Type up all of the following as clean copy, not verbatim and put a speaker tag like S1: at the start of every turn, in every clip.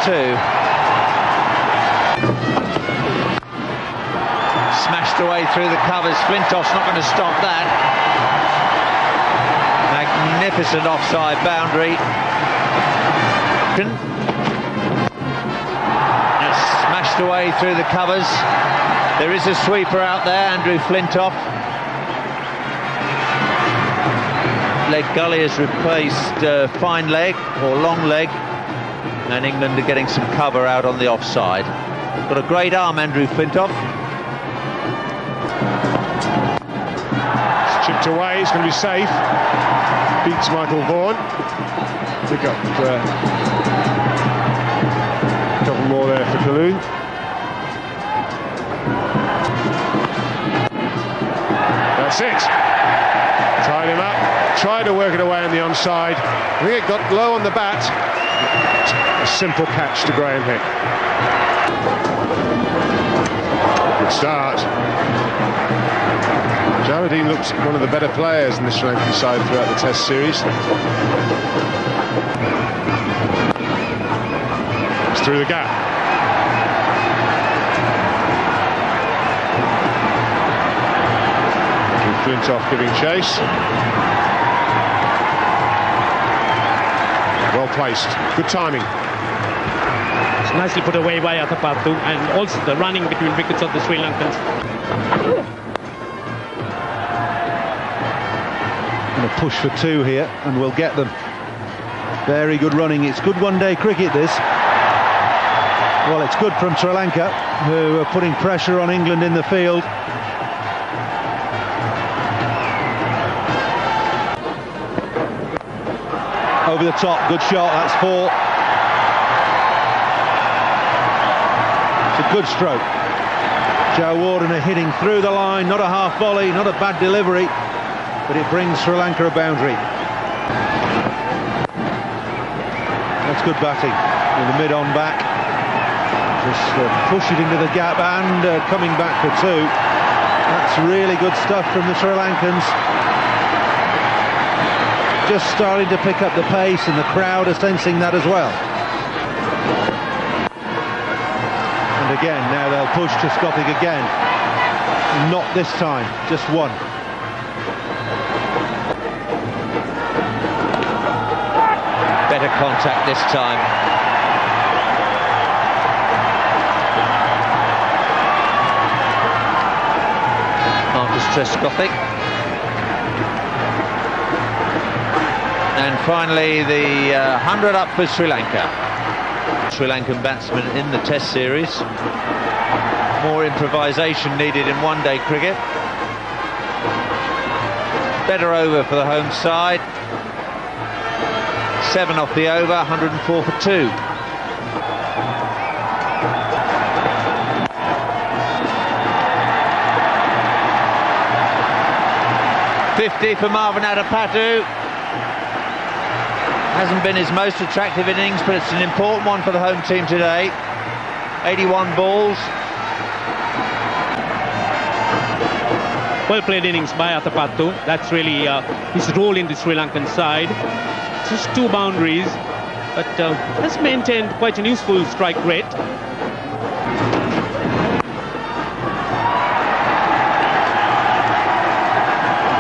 S1: 2. Smashed away through the covers. Flintoff's not going to stop that. Magnificent offside boundary. It's smashed away through the covers. There is a sweeper out there, Andrew Flintoff. Leg gully has replaced fine leg or long leg, and England are getting some cover out on the offside. Got a great arm, Andrew Flintoff.
S2: It's chipped away, it's going to be safe. Beats Michael Vaughan. Pick up a couple more there for Kalu. That's it. Tied him up. Tried to work it away on the onside. I think it got low on the bat. A simple catch to Graham Hick. Good start. Jayawardene looks one of the better players in the Sri Lankan side throughout the Test series. It's through the gap. Flintoff giving chase. Well placed, good timing.
S3: It's nicely put away by Atapattu, and also the running between wickets of the Sri Lankans.
S4: Going to push for 2 here, and we'll get them. Very good running. It's good one-day cricket, this. Well, it's good from Sri Lanka, who are putting pressure on England in the field. Over the top, good shot, that's 4. It's a good stroke. Jayawardene hitting through the line, not a half volley, not a bad delivery, but it brings Sri Lanka a boundary. That's good batting, with the mid-on back. Just push it into the gap and coming back for 2. That's really good stuff from the Sri Lankans. Just starting to pick up the pace, and the crowd are sensing that as well. And again, now they'll push Trescothick again. Not this time, just 1.
S1: Better contact this time. Marcus Trescothick. And finally, the 100 up for Sri Lanka. Sri Lankan batsmen in the Test series. More improvisation needed in one-day cricket. Better over for the home side. 7 off the over, 104 for 2. .50 for Marvin Atapattu. Hasn't been his most attractive innings, but it's an important one for the home team today. 81 balls.
S3: Well played innings by Atapattu. That's really his role in the Sri Lankan side. Just 2 boundaries, but has maintained quite an useful strike rate.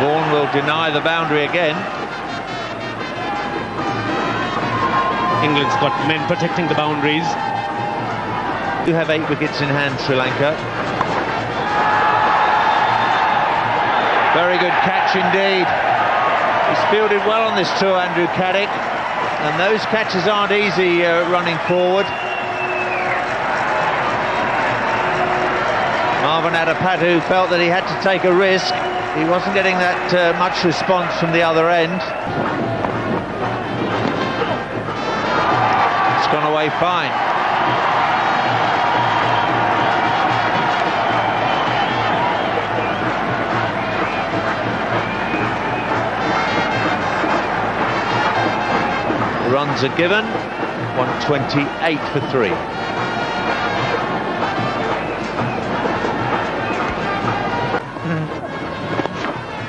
S1: Vaughan will deny the boundary again.
S3: England's got men protecting the boundaries.
S1: You have 8 wickets in hand, Sri Lanka. Very good catch indeed. He's fielded well on this tour, Andrew Caddick, and those catches aren't easy running forward. Marvin Atapattu felt that he had to take a risk. He wasn't getting that much response from the other end. It's gone away fine. Runs are given, 128 for 3.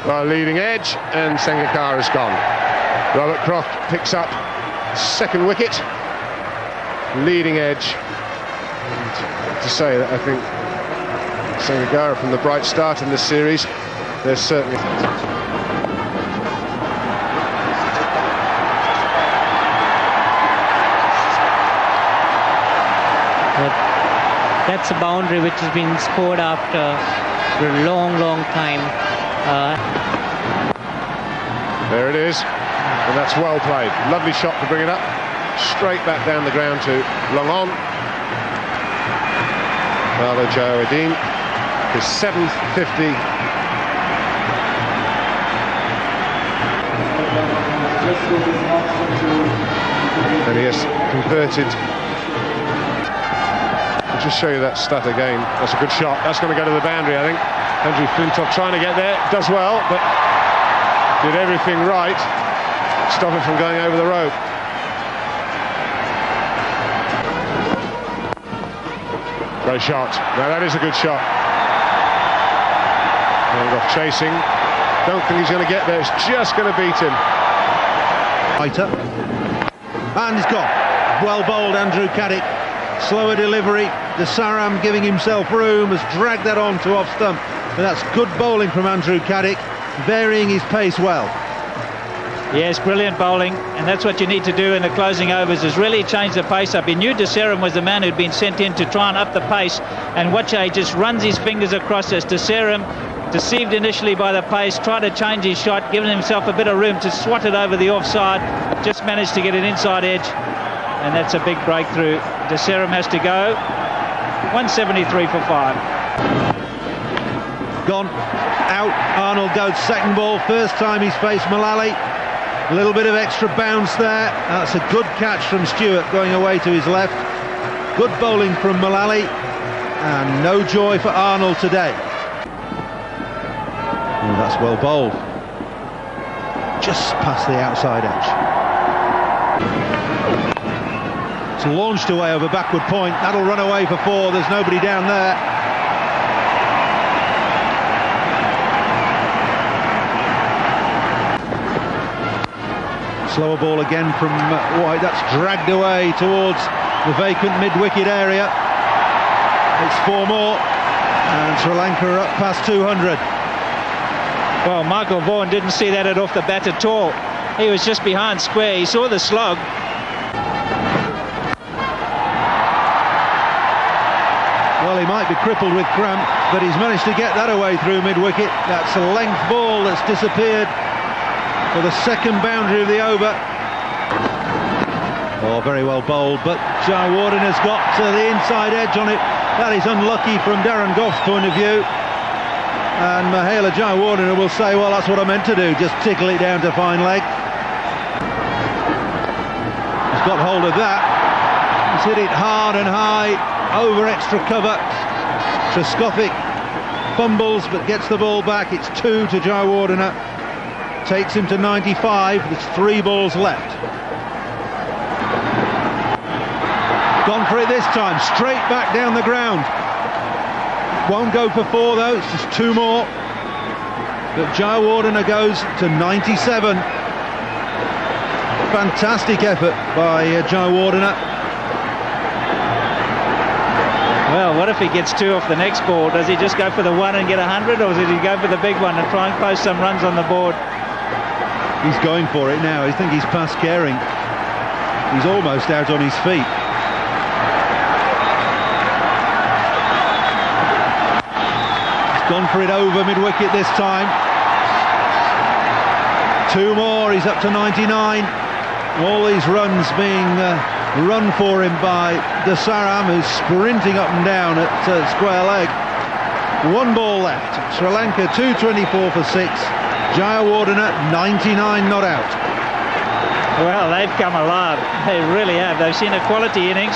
S2: Well, leading edge, and Sangakkara's gone. Robert Croft picks up 2nd wicket. leading edge. And to say that I think Sangagara, from the bright start in this series, there's certainly...
S5: That's a boundary which has been scored after a long, long time.
S2: There it is, and that's well played. Lovely shot to bring it up, straight back down the ground to long on. Jayawardene, his 7th 50. And he has converted. I'll just show you that stat again. That's a good shot. That's going to go to the boundary, I think. Andrew Flintoff trying to get there, does well, but did everything right, stop it from going over the rope. Great shot. Now that is a good shot. Gough chasing. Don't think he's going to get there. It's just going to beat him.
S4: And he's gone. Well bowled, Andrew Caddick. Slower delivery. Desaram giving himself room, has dragged that on to off stump. But that's good bowling from Andrew Caddick, varying his pace well.
S6: Yes, brilliant bowling, and that's what you need to do in the closing overs, is really change the pace up. He knew Desaram was the man who'd been sent in to try and up the pace, and watch how he just runs his fingers across this. Desaram, deceived initially by the pace, tried to change his shot, giving himself a bit of room to swat it over the offside, just managed to get an inside edge, and that's a big breakthrough. Desaram has to go. 173 for 5.
S4: Gone out. Arnold goes second ball. First time he's faced Mullally. A little bit of extra bounce there. That's a good catch from Stewart going away to his left. Good bowling from Mullally, and no joy for Arnold today. Oh, that's well bowled. Just past the outside edge. It's launched away over backward point. That'll run away for 4. There's nobody down there. Slower ball again from White. That's dragged away towards the vacant mid-wicket area. It's 4 more, and Sri Lanka are up past 200.
S6: Well, Michael Vaughan didn't see that off the bat at all. He was just behind square. He saw the slog.
S4: Well, he might be crippled with cramp, but he's managed to get that away through mid-wicket. That's a length ball that's disappeared for the second boundary of the over. Oh, very well bowled, but Jayawardene has got the inside edge on it. That is unlucky from Darren Gough's point of view. And Mahela Jayawardene will say, well, that's what I meant to do, just tickle it down to fine leg. He's got hold of that. He's hit it hard and high, over extra cover. Trescothick fumbles, but gets the ball back. It's 2 to Jayawardene. Takes him to 95. There's 3 balls left. Gone for it this time, straight back down the ground. Won't go for 4 though, it's just 2 more. But Jayawardene goes to 97. Fantastic effort by Jayawardene.
S6: Well, what if he gets 2 off the next ball? Does he just go for the 1 and get 100, or does he go for the big one and try and post some runs on the board?
S4: He's going for it now. I think he's past caring. He's almost out on his feet. He's gone for it over mid-wicket this time. 2 more, he's up to 99. All these runs being run for him by Desaram, who's sprinting up and down at square leg. 1 ball left. Sri Lanka 224 for 6. Jayawardene 99 not out.
S6: Well, they've come alive. They really have. They've seen a quality innings.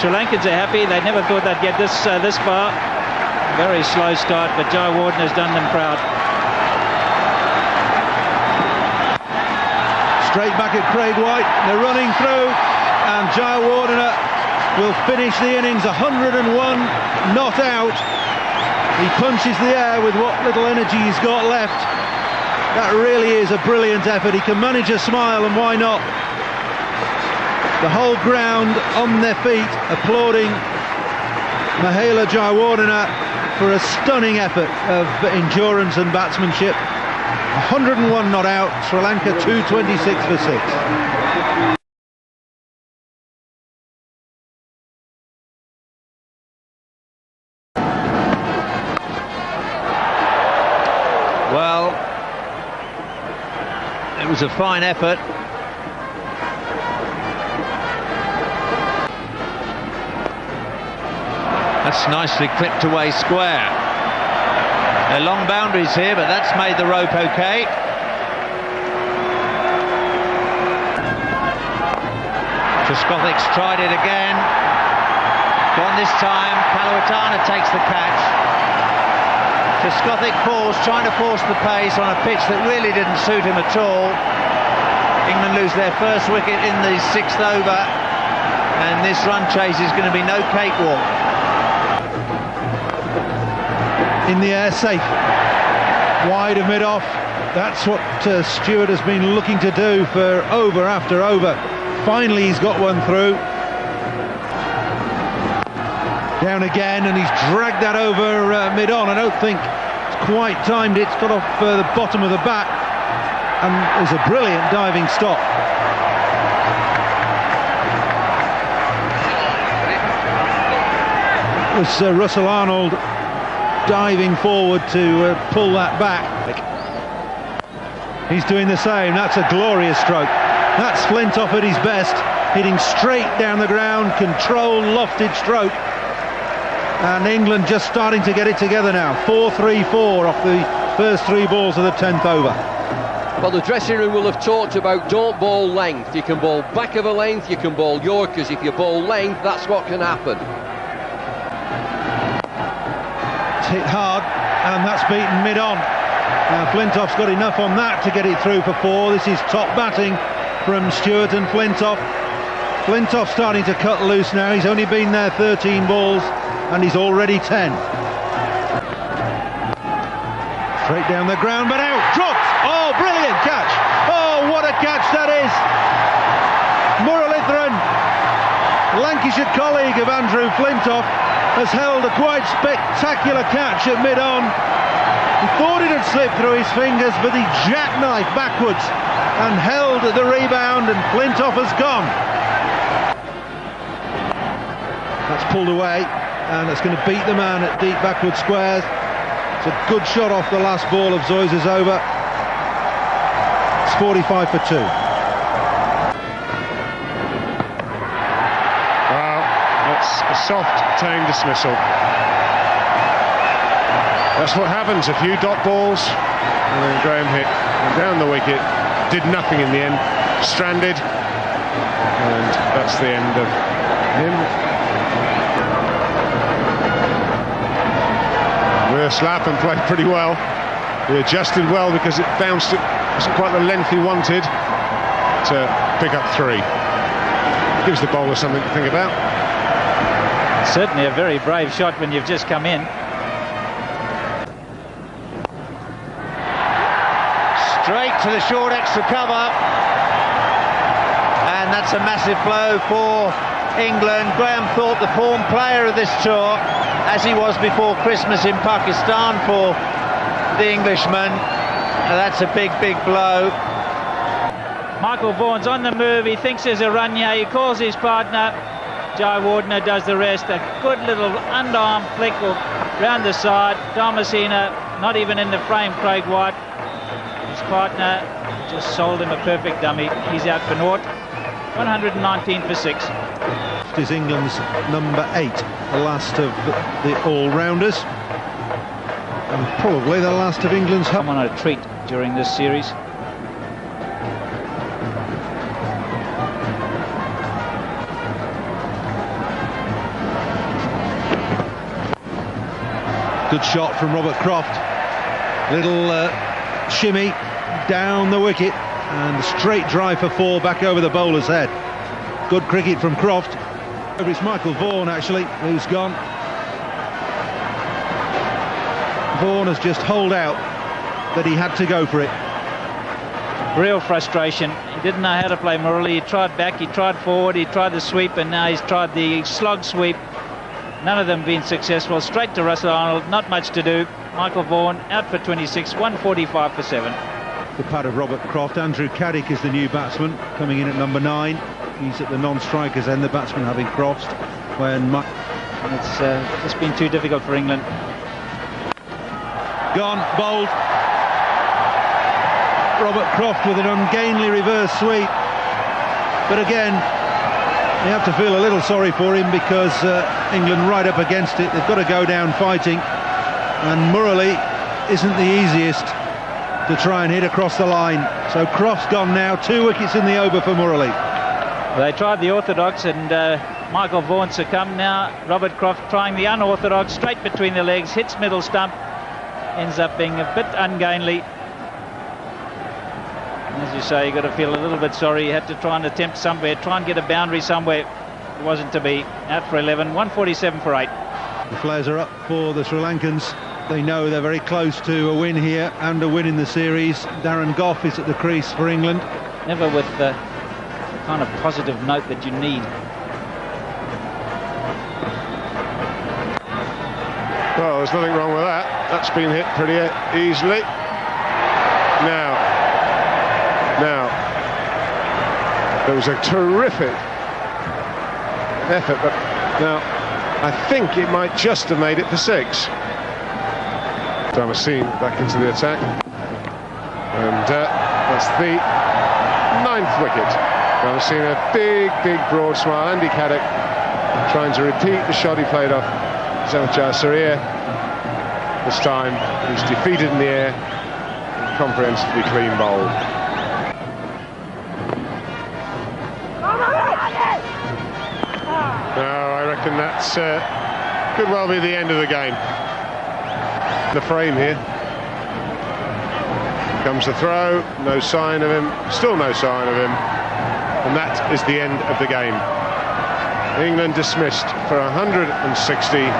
S6: Sri Lankans are happy. They never thought they'd get this far. Very slow start, but Jayawardene has done them proud.
S4: Straight back at Craig White. They're running through, and Jayawardene will finish the innings 101 not out. He punches the air with what little energy he's got left. That really is a brilliant effort. He can manage a smile, and why not? The whole ground on their feet, applauding Mullally Jayawardene for a stunning effort of endurance and batsmanship. 101 not out, Sri Lanka 226 for 6.
S1: Well, it was a fine effort. That's nicely clipped away square. They're long boundaries here, but that's made the rope okay. Trescothick's tried it again. Gone this time. Kaluwitharana takes the catch. Trescothick falls, trying to force the pace on a pitch that really didn't suit him at all. England lose their first wicket in the 6th over, and this run chase is going to be no cakewalk.
S4: In the air, safe, wide of mid-off. That's what Stewart has been looking to do for over after over. Finally he's got one through. Down again, and he's dragged that over mid-on. I don't think it's quite timed it. It's got off the bottom of the bat, and there's a brilliant diving stop. It was Russell Arnold diving forward to pull that back. He's doing the same. That's a glorious stroke. That's Flintoff at his best, hitting straight down the ground, controlled, lofted stroke. And England just starting to get it together now. 4-3-4 off the first 3 balls of the 10th over.
S7: Well, the dressing room will have talked about don't bowl length. You can bowl back of a length, you can bowl Yorkers. If you bowl length, that's what can happen.
S4: Hit hard, and that's beaten mid-on. Now Flintoff's got enough on that to get it through for 4. This is top batting from Stewart and Flintoff. Flintoff's starting to cut loose now. He's only been there 13 balls, and he's already 10. Straight down the ground, but out, dropped. Oh, brilliant catch. Oh, what a catch that is. Mullally, Lancashire colleague of Andrew Flintoff, has held a quite spectacular catch at mid-on. He thought it had slipped through his fingers, but he jackknifed backwards and held the rebound, and Flintoff has gone. That's pulled away, and it's going to beat the man at deep backward squares. It's a good shot off the last ball of Zoysa's over. It's 45 for 2.
S2: A soft, tame dismissal. That's what happens. A few dot balls, and then Graham hit down the wicket. Did nothing in the end. Stranded, and that's the end of him. Reverse lap and played pretty well. He adjusted well because it bounced. It wasn't quite the length he wanted to pick up 3. Gives the bowler something to think about.
S6: Certainly a very brave shot when you've just come in.
S1: Straight to the short extra cover, and that's a massive blow for England. Graham Thorpe, the form player of this tour, as he was before Christmas in Pakistan for the Englishman. That's a big blow.
S6: Michael Vaughan's on the move. He thinks there's a run here. He calls his partner. Jayawardene does the rest. A good little underarm flick round the side. Thomasina not even in the frame. Craig White, his partner, just sold him a perfect dummy. He's out for naught. 119 for 6.
S4: It is England's number 8, the last of the all-rounders, and probably the last of England's.
S6: Come on a treat during this series.
S4: Good shot from Robert Croft. Little shimmy down the wicket, and a straight drive for 4 back over the bowler's head. Good cricket from Croft. It's Michael Vaughan actually who's gone. Vaughan has just holed out that he had to go for it.
S6: Real frustration. He didn't know how to play Mullally. He tried back, he tried forward, he tried the sweep, and now he's tried the slog sweep. None of them been successful. Straight to Russell Arnold, not much to do. Michael Vaughan out for 26, 145 for 7.
S4: The pad of Robert Croft. Andrew Caddick is the new batsman, coming in at number 9. He's at the non-strikers end, the batsman having crossed.
S6: It's just been too difficult for England.
S4: Gone, bowled. Robert Croft with an ungainly reverse sweep. But again, you have to feel a little sorry for him, because England right up against it. They've got to go down fighting, and Mullally isn't the easiest to try and hit across the line. So Croft's gone now, 2 wickets in the over for Mullally.
S6: They tried the orthodox, and Michael Vaughan succumbed. Now Robert Croft trying the unorthodox, straight between the legs, hits middle stump, ends up being a bit ungainly. As you say, you've got to feel a little bit sorry. He had to try and attempt somewhere, try and get a boundary somewhere. It wasn't to be. Out for 11, 147 for 8.
S4: The flares are up for the Sri Lankans. They know they're very close to a win here and a win in the series. Darren Gough is at the crease for England.
S6: Never with the kind of positive note that you need.
S2: Well, there's nothing wrong with that. That's been hit pretty easily. Now, there was a terrific effort, but now I think it might just have made it for 6. Damascene back into the attack, and that's the 9th wicket. Damascene, a big broad smile. Andy Caddick trying to repeat the shot he played off Jayasuriya. This time he's defeated in the air and comprehensively clean bowled. No, I reckon that's could well be the end of the game. The frame here. Comes the throw, no sign of him, still no sign of him, and that is the end of the game. England dismissed for 160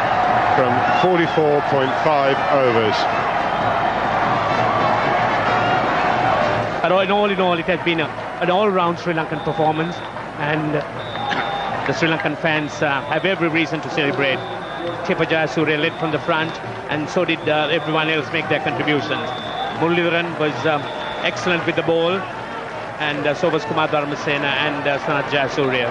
S2: from 44.5 overs.
S3: In all, it has been an all-round Sri Lankan performance, and the Sri Lankan fans have every reason to celebrate. Jayasuriya led from the front, and so did everyone else make their contributions. Mullally was excellent with the ball, and so was Kumar Dharmasena and Sanat Jayasuriya.